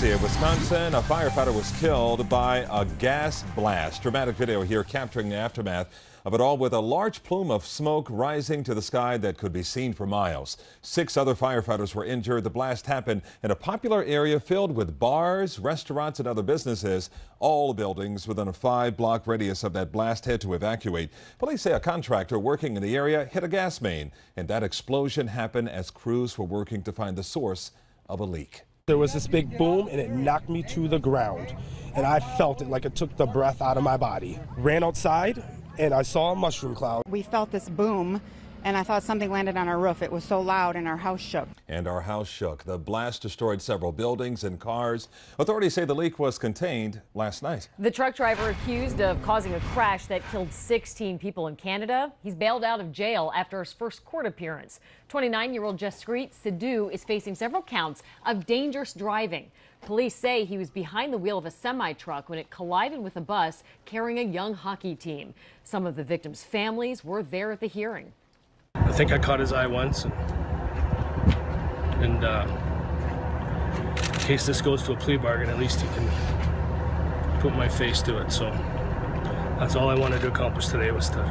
In Wisconsin, a firefighter was killed by a gas blast. Dramatic video here capturing the aftermath of it all, with a large plume of smoke rising to the sky that could be seen for miles. 6 other firefighters were injured. The blast happened in a popular area filled with bars, restaurants, and other businesses. All buildings within a 5-block radius of that blast had to evacuate. Police say a contractor working in the area hit a gas main, and that explosion happened as crews were working to find the source of a leak. There was this big boom and it knocked me to the ground, and I felt it like it took the breath out of my body. Ran outside and I saw a mushroom cloud. We felt this boom and I thought something landed on our roof. It was so loud and our house shook. And our house shook. The blast destroyed several buildings and cars. Authorities say the leak was contained last night. The truck driver accused of causing a crash that killed 16 people in Canada. He's bailed out of jail after his first court appearance. 29-year-old Jaspreet Sidhu is facing several counts of dangerous driving. Police say he was behind the wheel of a semi-truck when it collided with a bus carrying a young hockey team. Some of the victims' families were there at the hearing. I think I caught his eye once, and in case this goes to a plea bargain, at least he can put my face to it. So that's all I wanted to accomplish today, was to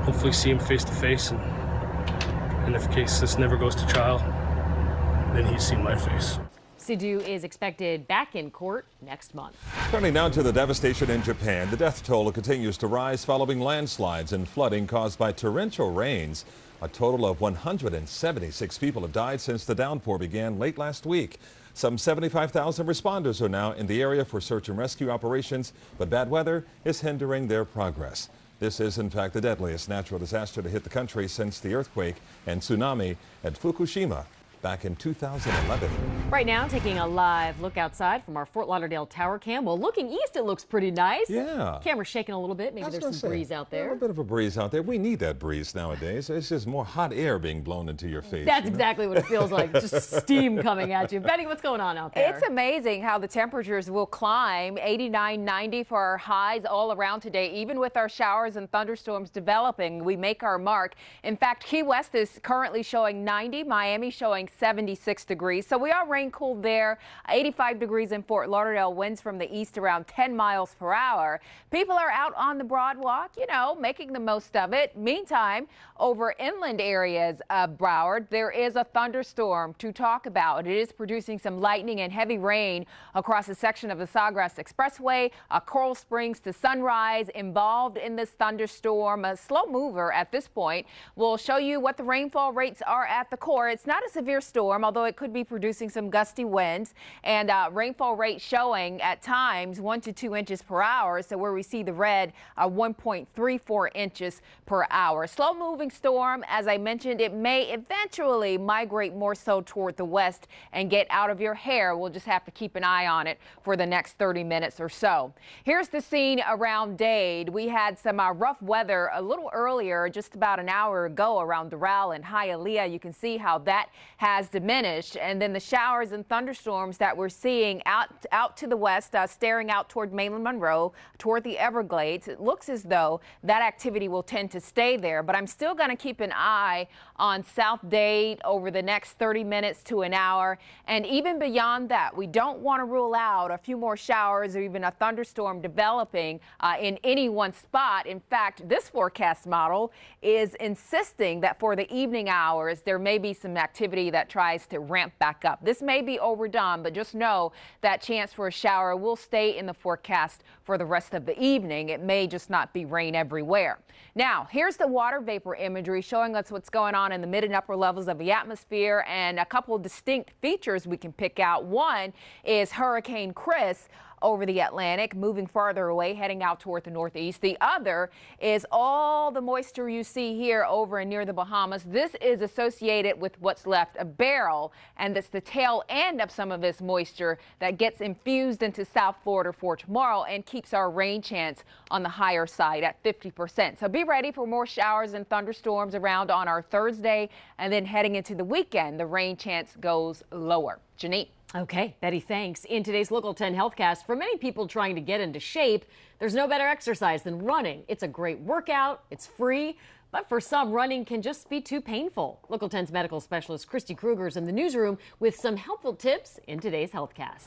hopefully see him face to face, and if in case this never goes to trial, then he's seen my face. Sidhu is expected back in court next month. Turning now to the devastation in Japan. The death toll continues to rise following landslides and flooding caused by torrential rains. A total of 176 people have died since the downpour began late last week. Some 75,000 responders are now in the area for search and rescue operations, but bad weather is hindering their progress. This is, in fact, the deadliest natural disaster to hit the country since the earthquake and tsunami at Fukushima back in 2011. Right now, taking a live look outside from our Fort Lauderdale tower cam. Well, looking east, it looks pretty nice. Yeah. Camera's shaking a little bit. Maybe there's some breeze out there. A little bit of a breeze out there. We need that breeze nowadays. It's just more hot air being blown into your face. That's exactly what it feels like. Just steam coming at you. Betty, what's going on out there? It's amazing how the temperatures will climb. 89, 90 for our highs all around today. Even with our showers and thunderstorms developing, we make our mark. In fact, Key West is currently showing 90, Miami showing 76 degrees. So we are rain cooled there. 85 degrees in Fort Lauderdale, winds from the east around 10 miles per hour. People are out on the Broad Walk, you know, making the most of it. Meantime, over inland areas of Broward, there is a thunderstorm to talk about. It is producing some lightning and heavy rain across a section of the Sawgrass Expressway, Coral Springs to Sunrise. Involved in this thunderstorm, a slow mover at this point. We'll show you what the rainfall rates are at the core. It's not a severe storm, although it could be producing some gusty winds, and rainfall rate showing at times 1 to 2 inches per hour. So where we see the red, 1.34 inches per hour. Slow moving storm. As I mentioned, it may eventually migrate more so toward the west and get out of your hair. We'll just have to keep an eye on it for the next 30 minutes or so. Here's the scene around Dade. We had some rough weather a little earlier, just about an hour ago, around Doral and Hialeah. You can see how that has diminished, and then the showers and thunderstorms that we're seeing out to the west, staring out toward mainland Monroe, toward the Everglades. It looks as though that activity will tend to stay there, but I'm still going to keep an eye on South Dade over the next 30 minutes to an hour, and even beyond that. We don't want to rule out a few more showers or even a thunderstorm developing in any one spot. In fact, this forecast model is insisting that for the evening hours there may be some activity that tries to ramp back up. This may be overdone, but just know that chance for a shower will stay in the forecast for the rest of the evening. It may just not be rain everywhere. Now, here's the water vapor imagery showing us what's going on in the mid and upper levels of the atmosphere, and a couple of distinct features we can pick out. One is Hurricane Chris over the Atlantic, moving farther away, heading out toward the northeast. The other is all the moisture you see here over and near the Bahamas. This is associated with what's left a barrel, and it's the tail end of some of this moisture that gets infused into South Florida for tomorrow and keeps our rain chance on the higher side at 50%. So be ready for more showers and thunderstorms around on our Thursday, and then heading into the weekend, the rain chance goes lower. Janine. Okay, Betty, thanks. In today's Local 10 Healthcast, for many people trying to get into shape, there's no better exercise than running. It's a great workout, it's free, but for some, running can just be too painful. Local 10's medical specialist Christy Kruger's in the newsroom with some helpful tips in today's Healthcast.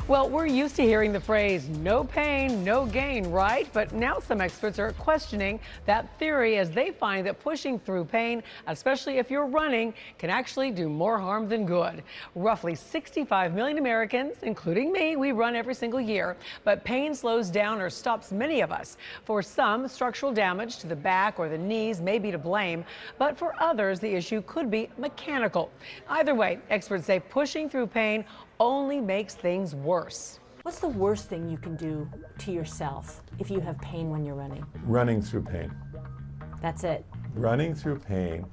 Well, we're used to hearing the phrase, no pain, no gain, right? But now some experts are questioning that theory as they find that pushing through pain, especially if you're running, can actually do more harm than good. Roughly 65 million Americans, including me, we run every single year, but pain slows down or stops many of us. For some, structural damage to the back or the knees may be to blame, but for others, the issue could be mechanical. Either way, experts say pushing through pain only makes things worse. What's the worst thing you can do to yourself if you have pain when you're running? Running through pain. That's it. Running through pain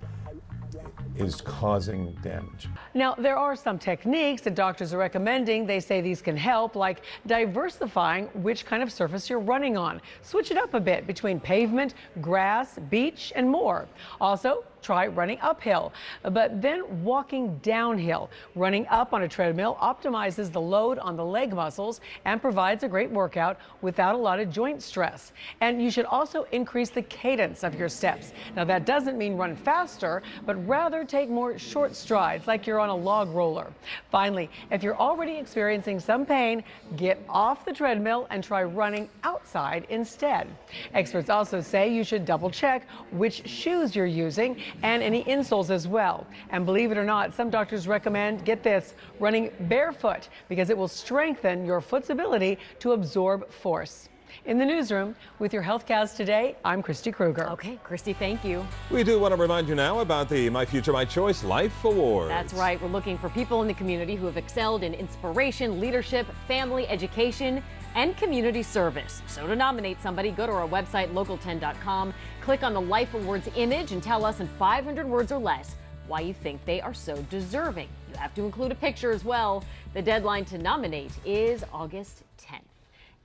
is causing damage. Now, there are some techniques that doctors are recommending. They say these can help, like diversifying which kind of surface you're running on. Switch it up a bit between pavement, grass, beach, and more. Also, try running uphill, but then walking downhill. Running up on a treadmill optimizes the load on the leg muscles and provides a great workout without a lot of joint stress. And you should also increase the cadence of your steps. Now, that doesn't mean run faster, but rather take more short strides like you're on a log roller. Finally, if you're already experiencing some pain, get off the treadmill and try running outside instead. Experts also say you should double check which shoes you're using and any insoles as well. And believe it or not, some doctors recommend, get this, running barefoot because it will strengthen your foot's ability to absorb force. In the newsroom with your Healthcast today, I'm Christy Kruger. Okay, Christy, thank you. We do want to remind you now about the My Future, My Choice Life Awards. That's right. We're looking for people in the community who have excelled in inspiration, leadership, family, education, and community service. So to nominate somebody, go to our website, local10.com, click on the Life Awards image, and tell us in 500 words or less why you think they are so deserving. You have to include a picture as well. The deadline to nominate is August 10th.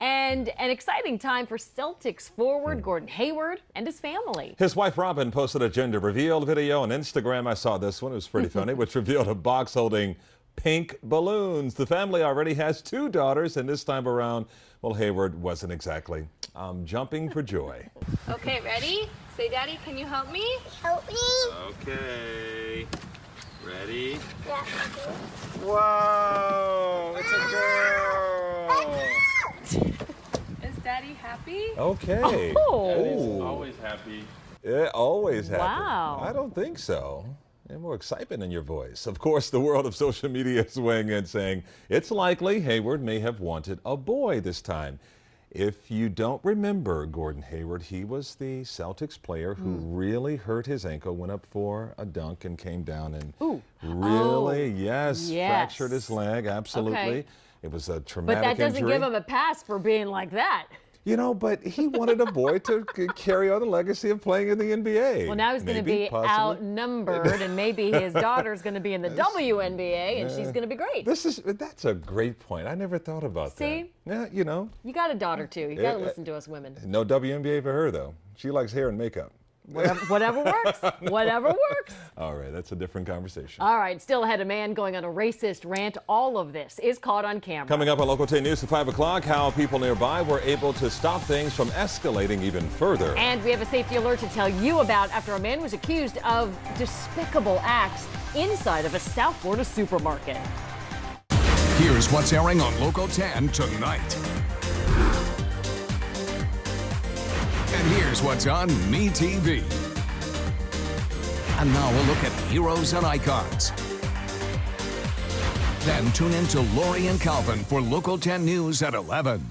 And an exciting time for Celtics forward Gordon Hayward and his family. His wife Robin posted a gender reveal video on Instagram. I saw this one. It was pretty funny, which revealed a box holding pink balloons. The family already has 2 daughters, and this time around, well, Hayward wasn't exactly jumping for joy. Okay, ready? Say, Daddy, can you help me? Help me. Okay. Ready? Yeah. Whoa! It's a girl! Is Daddy happy? Okay. Daddy's always happy. Yeah, always happy. Wow. I don't think so. And more excitement in your voice. Of course, the world of social media is weighing in, saying it's likely Hayward may have wanted a boy this time. If you don't remember Gordon Hayward, he was the Celtics player who really hurt his ankle, went up for a dunk and came down and really, fractured his leg. Absolutely. Okay. It was a traumatic But that doesn't injury. give him a pass for being like that. You know, but he wanted a boy to carry on the legacy of playing in the NBA. Well, now he's going to be outnumbered, and maybe his daughter's going to be in the WNBA, and she's going to be great. That's a great point. I never thought about that. See? Yeah, you know. You got a daughter, too. You got to listen to us women. No WNBA for her, though. She likes hair and makeup. Whatever works. Whatever works. All right, that's a different conversation. All right, still ahead, a man going on a racist rant. All of this is caught on camera. Coming up on Local 10 News at 5 o'clock, how people nearby were able to stop things from escalating even further. And we have a safety alert to tell you about after a man was accused of despicable acts inside of a South Florida supermarket. Here's what's airing on Local 10 tonight. And here's what's on MeTV. And now we'll look at heroes and icons. Then tune in to Lori and Calvin for Local 10 News at 11.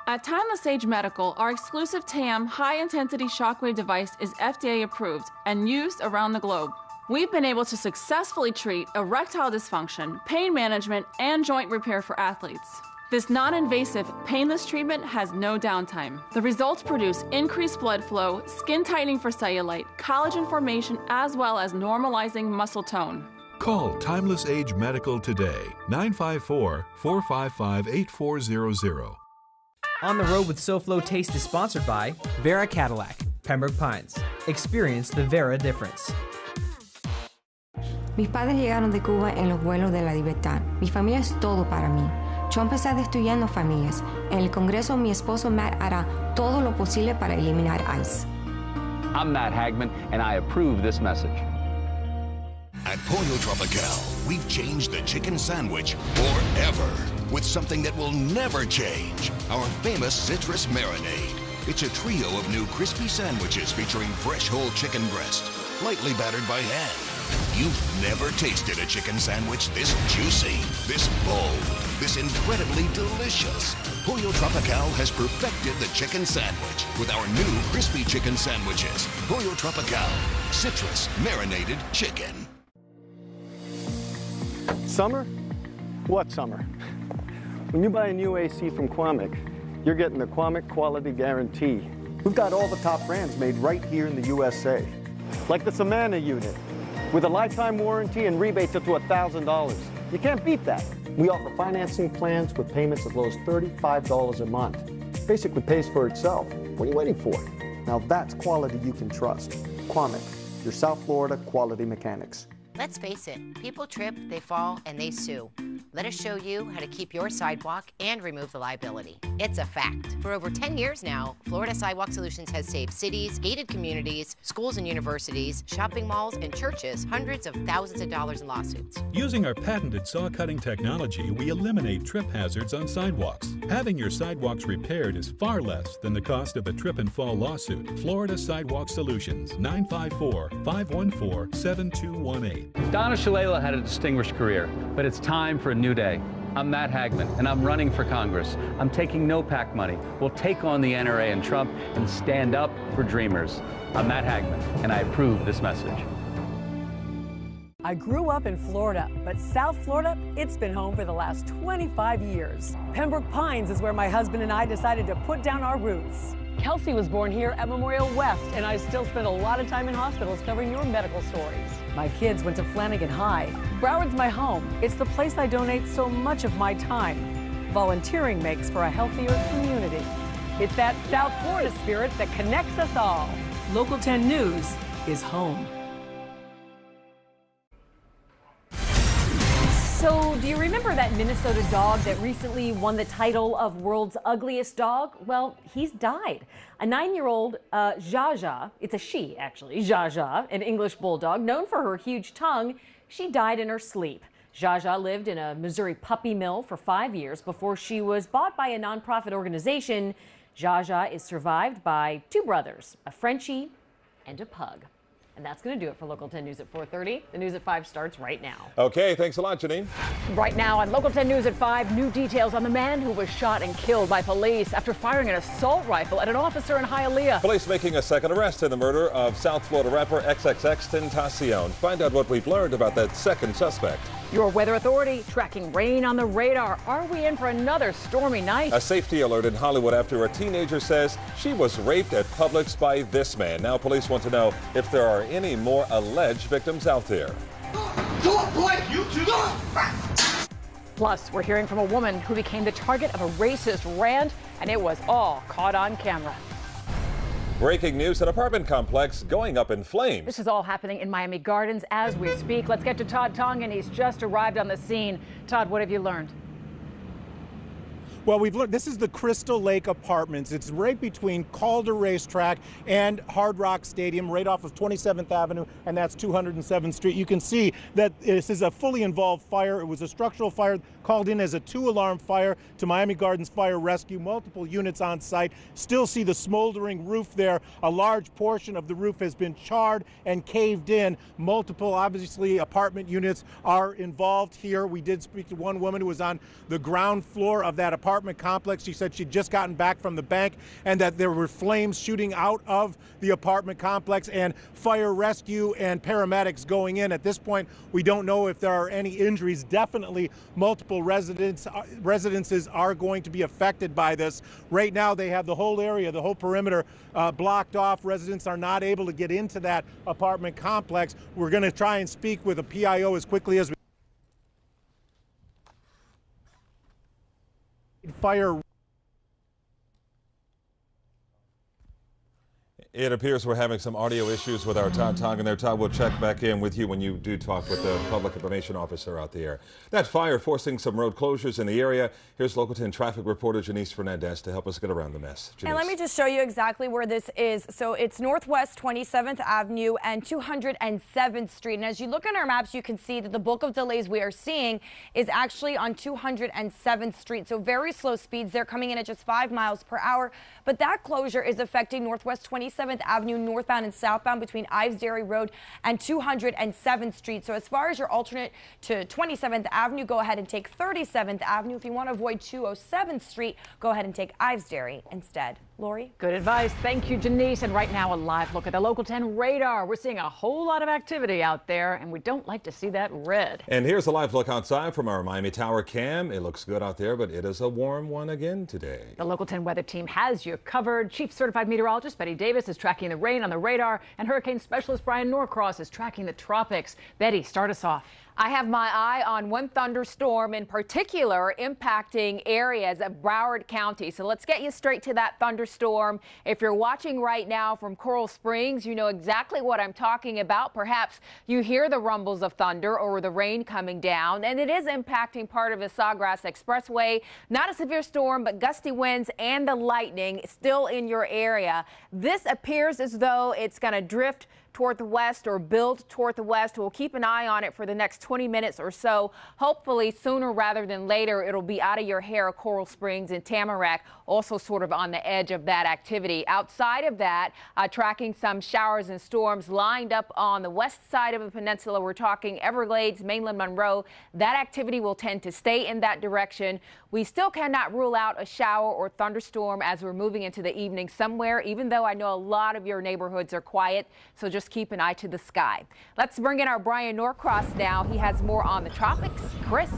At Timeless Age Medical, our exclusive TAM high-intensity shockwave device is FDA approved and used around the globe. We've been able to successfully treat erectile dysfunction, pain management, and joint repair for athletes. This non-invasive, painless treatment has no downtime. The results produce increased blood flow, skin tightening for cellulite, collagen formation, as well as normalizing muscle tone. Call Timeless Age Medical today, 954-455-8400. On the Road with SoFlo Taste is sponsored by Vera Cadillac, Pembroke Pines. Experience the Vera difference. Mis padres llegaron de Cuba en los vuelos de la libertad. Mi familia es todo para mí. Yo empecé destruyendo familias. En el Congreso, mi esposo Matt hará todo lo posible para eliminar ICE. I'm Matt Hagman, and I approve this message. At Pollo Tropical, we've changed the chicken sandwich forever with something that will never change, our famous citrus marinade. It's a trio of new crispy sandwiches featuring fresh whole chicken breast, lightly battered by hand. You've never tasted a chicken sandwich this juicy, this bold, this incredibly delicious. Pollo Tropical has perfected the chicken sandwich with our new crispy chicken sandwiches. Pollo Tropical, citrus marinated chicken. Summer? What summer? When you buy a new AC from Quamic, you're getting the Quamic Quality Guarantee. We've got all the top brands made right here in the USA. Like the Samana unit, with a lifetime warranty and rebates up to $1,000. You can't beat that. We offer financing plans with payments as low as $35 a month. Basically pays for itself. What are you waiting for? Now that's quality you can trust. Quamic, your South Florida quality mechanics. Let's face it, people trip, they fall, and they sue. Let us show you how to keep your sidewalk and remove the liability. It's a fact. For over 10 years now, Florida Sidewalk Solutions has saved cities, gated communities, schools and universities, shopping malls, and churches hundreds of thousands of dollars in lawsuits. Using our patented saw-cutting technology, we eliminate trip hazards on sidewalks. Having your sidewalks repaired is far less than the cost of a trip and fall lawsuit. Florida Sidewalk Solutions, 954-514-7218. Donna Shalala had a distinguished career, but it's time for a new day. I'm Matt Hagman, and I'm running for Congress. I'm taking no PAC money. We'll take on the NRA and Trump and stand up for dreamers. I'm Matt Hagman, and I approve this message. I grew up in Florida, but South Florida, it's been home for the last 25 years. Pembroke Pines is where my husband and I decided to put down our roots. Kelsey was born here at Memorial West, and I still spend a lot of time in hospitals covering your medical stories. My kids went to Flanagan High. Broward's my home. It's the place I donate so much of my time. Volunteering makes for a healthier community. It's that South Florida spirit that connects us all. Local 10 News is home. So, do you remember that Minnesota dog that recently won the title of World's Ugliest Dog? Well, he's died. A 9-year-old Jaja, it's a she actually, Jaja, an English bulldog known for her huge tongue, she died in her sleep. Jaja lived in a Missouri puppy mill for 5 years before she was bought by a nonprofit organization. Jaja is survived by 2 brothers, a Frenchie and a pug. And that's going to do it for Local 10 News at 4:30. The News at 5 starts right now. Okay, thanks a lot, Janine. Right now on Local 10 News at 5, new details on the man who was shot and killed by police after firing an assault rifle at an officer in Hialeah. Police making a second arrest in the murder of South Florida rapper XXXTentacion. Find out what we've learned about that second suspect. Your weather authority tracking rain on the radar. Are we in for another stormy night? A safety alert in Hollywood after a teenager says she was raped at Publix by this man. Now police want to know if there are any more alleged victims out there. Plus, we're hearing from a woman who became the target of a racist rant, and it was all caught on camera. Breaking news, an apartment complex going up in flames. This is all happening in Miami Gardens as we speak. Let's get to Todd Tongan. He's just arrived on the scene. Todd, what have you learned? Well, we've learned this is the Crystal Lake Apartments. It's right between Calder Racetrack and Hard Rock Stadium, right off of 27th Avenue, and that's 207th Street. You can see that this is a fully involved fire. It was a structural fire called in as a 2-alarm fire to Miami Gardens Fire Rescue. Multiple units on site. Still see the smoldering roof there. A large portion of the roof has been charred and caved in. Multiple, obviously, apartment units are involved here. We did speak to one woman who was on the ground floor of that apartment complex. She said she'd just gotten back from the bank and that there were flames shooting out of the apartment complex and fire rescue and paramedics going in. At this point, we don't know if there are any injuries. Definitely multiple residences are going to be affected by this. Right now, they have the whole area, the whole perimeter blocked off. Residents are not able to get into that apartment complex. We're going to try and speak with a PIO as quickly as we fire. It appears we're having some audio issues with our Todd Tong in there. Todd, we'll check back in with you when you do talk with the public information officer out there. That fire forcing some road closures in the area. Here's Local 10 traffic reporter Janice Fernandez to help us get around the mess. Janice. And let me just show you exactly where this is. So it's Northwest 27th Avenue and 207th Street. And as you look on our maps, you can see that the bulk of delays we are seeing is actually on 207th Street. So very slow speeds. They're coming in at just 5 miles per hour. But that closure is affecting Northwest 27th Avenue northbound and southbound between Ives Dairy Road and 207th Street. So as far as your alternate to 27th Avenue, go ahead and take 37th Avenue. If you want to avoid 207th Street, go ahead and take Ives Dairy instead. Lori? Good advice. Thank you, Janice. And right now, a live look at the Local 10 radar. We're seeing a whole lot of activity out there, and we don't like to see that red. And here's a live look outside from our Miami Tower cam. It looks good out there, but it is a warm one again today. The Local 10 weather team has you covered. Chief Certified Meteorologist Betty Davis is tracking the rain on the radar, and Hurricane Specialist Brian Norcross is tracking the tropics. Betty, start us off. I have my eye on one thunderstorm in particular impacting areas of Broward County. So let's get you straight to that thunderstorm. If you're watching right now from Coral Springs, you know exactly what I'm talking about. Perhaps you hear the rumbles of thunder or the rain coming down, and it is impacting part of the Sawgrass Expressway. Not a severe storm, but gusty winds and the lightning still in your area. This appears as though it's going to drift toward the west or build toward the west. We'll keep an eye on it for the next 20 minutes or so. Hopefully sooner rather than later, it'll be out of your hair. Coral Springs and Tamarack also sort of on the edge of that activity. Outside of that, tracking some showers and storms lined up on the west side of the peninsula. We're talking Everglades, mainland Monroe. That activity will tend to stay in that direction. We still cannot rule out a shower or thunderstorm as we're moving into the evening somewhere, even though I know a lot of your neighborhoods are quiet. So just keep an eye to the sky. Let's bring in our Brian Norcross now. He has more on the tropics. Chris?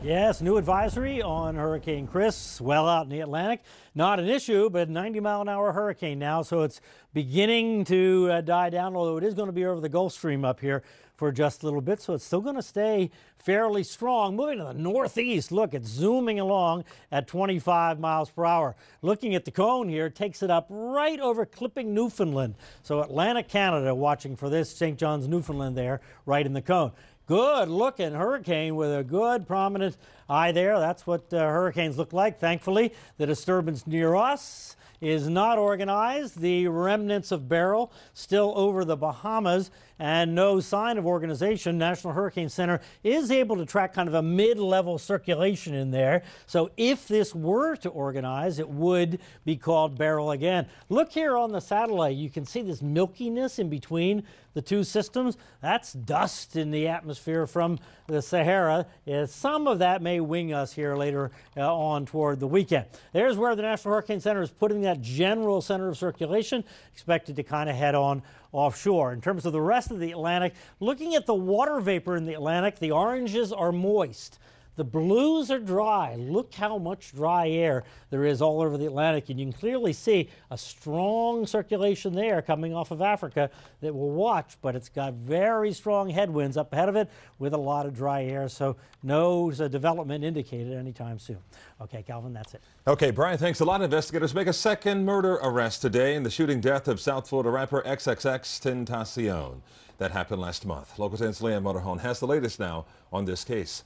Yes, new advisory on Hurricane Chris, well out in the Atlantic. Not an issue, but 90-mile-an-hour hurricane now, so it's beginning to die down, although it is going to be over the Gulf Stream up here for just a little bit, so it's still going to stay fairly strong. Moving to the northeast, look, it's zooming along at 25 miles per hour. Looking at the cone here, takes it up right over Clipping, Newfoundland. So Atlantic Canada watching for this, St. John's, Newfoundland there, right in the cone. Good looking hurricane with a good prominent eye there. That's what hurricanes look like. Thankfully, the disturbance near us is not organized. The remnants of Beryl still over the Bahamas and no sign of organization. National Hurricane Center is able to track kind of a mid-level circulation in there. So if this were to organize, it would be called Beryl again. Look here on the satellite. You can see this milkiness in between the two systems. That's dust in the atmosphere from the Sahara. Some of that may wing us here later on toward the weekend. There's where the National Hurricane Center is putting that general center of circulation, expected to kind of head on offshore. In terms of the rest of the Atlantic, looking at the water vapor in the Atlantic, the oranges are moist. The blues are dry. Look how much dry air there is all over the Atlantic, and you can clearly see a strong circulation there coming off of Africa that we'll watch, but it's got very strong headwinds up ahead of it with a lot of dry air, so no development indicated anytime soon. Okay, Calvin, that's it. Okay, Brian, thanks a lot. Investigators make a second murder arrest today in the shooting death of South Florida rapper XXXTentacion. That happened last month. Local 10's Leanne Motorhone has the latest now on this case.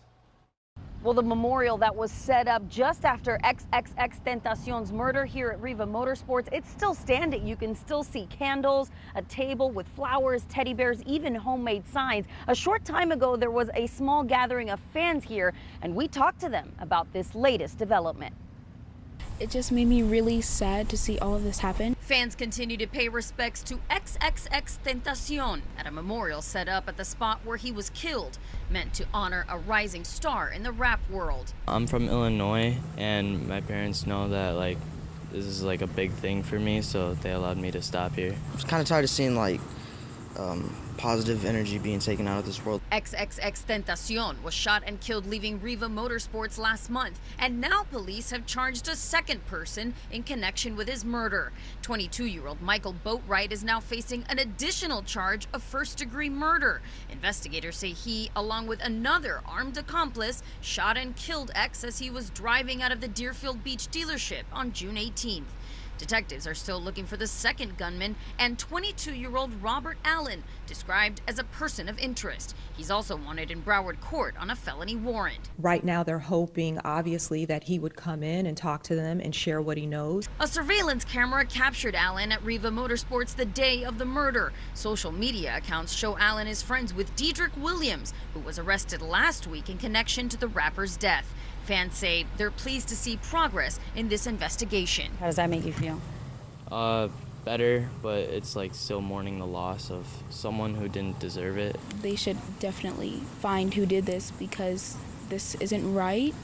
Well, the memorial that was set up just after XXXTentacion's murder here at Riva Motorsports, it's still standing. You can still see candles, a table with flowers, teddy bears, even homemade signs. A short time ago, there was a small gathering of fans here, and we talked to them about this latest development. It just made me really sad to see all of this happen. Fans continue to pay respects to XXXTentacion at a memorial set up at the spot where he was killed, meant to honor a rising star in the rap world. I'm from Illinois, and my parents know that this is a big thing for me, so they allowed me to stop here. I was kind of tired of seeing positive energy being taken out of this world. XXXTentacion was shot and killed leaving Riva Motorsports last month, and now police have charged a second person in connection with his murder. 22-year-old Michael Boatwright is now facing an additional charge of first-degree murder. Investigators say he, along with another armed accomplice, shot and killed X as he was driving out of the Deerfield Beach dealership on June 18th. Detectives are still looking for the second gunman and 22-year-old Robert Allen, described as a person of interest. He's also wanted in Broward Court on a felony warrant. Right now, they're hoping, obviously, that he would come in and talk to them and share what he knows. A surveillance camera captured Allen at Riva Motorsports the day of the murder. Social media accounts show Allen is friends with Dedrick Williams, who was arrested last week in connection to the rapper's death. Fans say they're pleased to see progress in this investigation. How does that make you feel? Better, but it's like still mourning the loss of someone who didn't deserve it. They should definitely find who did this because this isn't right.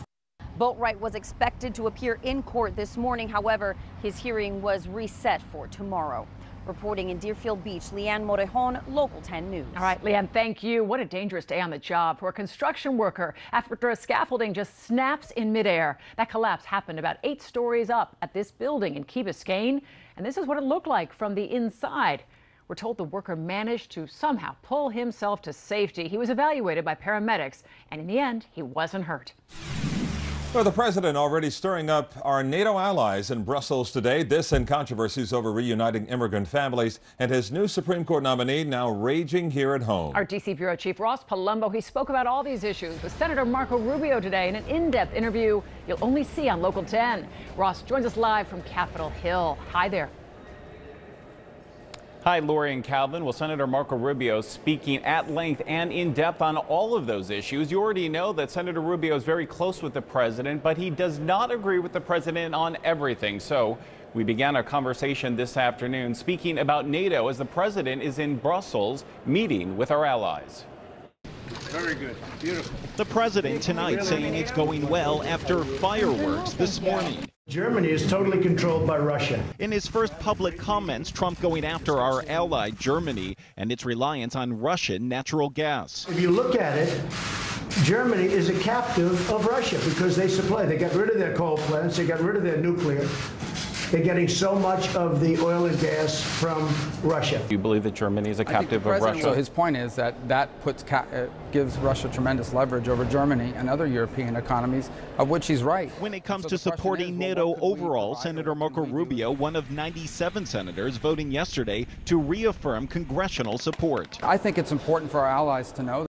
Boatwright was expected to appear in court this morning. However, his hearing was reset for tomorrow. Reporting in Deerfield Beach, Leanne Morejon, Local 10 News. All right, Leanne, thank you. What a dangerous day on the job for a construction worker after a scaffolding just snaps in midair. That collapse happened about 8 stories up at this building in Key Biscayne, and this is what it looked like from the inside. We're told the worker managed to somehow pull himself to safety. He was evaluated by paramedics, and in the end, he wasn't hurt. Well, the president already stirring up our NATO allies in Brussels today. This and controversies over reuniting immigrant families and his new Supreme Court nominee now raging here at home. Our D.C. Bureau Chief Ross Palumbo, he spoke about all these issues with Senator Marco Rubio today in an in-depth interview you'll only see on Local 10. Ross joins us live from Capitol Hill. Hi there. Hi, Lori and Calvin. Well, Senator Marco Rubio speaking at length and in depth on all of those issues. You already know that Senator Rubio is very close with the president, but he does not agree with the president on everything. So we began our conversation this afternoon speaking about NATO as the president is in Brussels meeting with our allies. Very good. Beautiful. The president tonight saying it's going well after fireworks this morning. Germany is totally controlled by Russia. In his first public comments, Trump going after our ally Germany and its reliance on Russian natural gas. If you look at it, Germany is a captive of Russia because they supply. They got rid of their coal plants. They got rid of their nuclear. They're getting so much of the oil and gas from Russia. Do you believe that Germany is a captive of Russia? So his point is that gives Russia tremendous leverage over Germany and other European economies, of which he's right. When it comes to supporting NATO overall, Senator Marco Rubio, one of 97 senators, voting yesterday to reaffirm congressional support. I think it's important for our allies to know